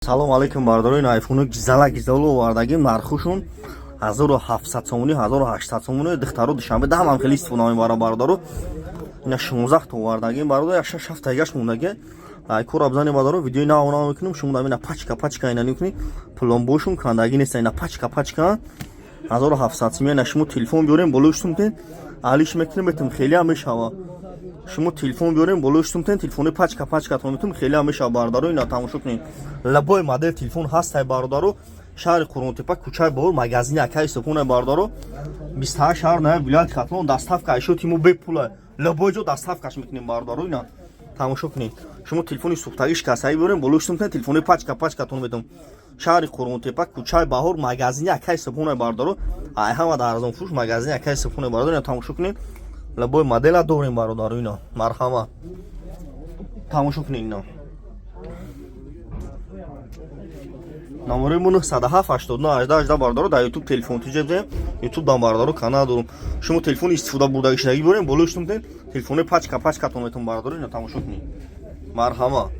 Салом алейкум бардорои айфону гизалу овардагим нархушун 1700 сомони 1800 сомони духтару душанбе дамам хеле истифода мебара бардору ина 16 та овардагим бардор як 6 тагаш мундаге ай кор абзани бардору видеои наона мекунем шумо дамина пачка ина мекуни пломбошун кандаги нест ина пачка 1700 сомони ина шумо телефон биёрем болуштум те алиш мекунем бетум хеле ам мешава шумо телефон биёрем болуштум те телефони пачка тон метум хеле ам мешава бардору ина тамошо кунем лабой модель телефон ҳастай бардору шаҳри Қурғонтепа кӯчаи Бобур магазини акаи супуна бардору 28 шаҳр на вилояти Қатмон доставка айшо тимо бепула лабой ҷо доставкаш мекунем бардору ина тамошо кунед шумо телефони сухтагӣ шикастагӣ биёрем болуштум те телефони пачка тон метум шаҳри Қурғонтепа кӯчаи Баҳор магазини акаи супуна бардору ай ҳама дар арзон фурӯш магазини акаи супуна бардору ина тамошо кунед лабой модела дорем бародару ина марҳама тамошо кунед ина номери мон 907-89-18 бардору дар YouTube телефон тиҷебде YouTube дан бардору канал дорум шумо телефони истифода бурдагишдагӣ биёрем болуштум те телефони пачка тон метум бардору ина тамошо кунед марҳама.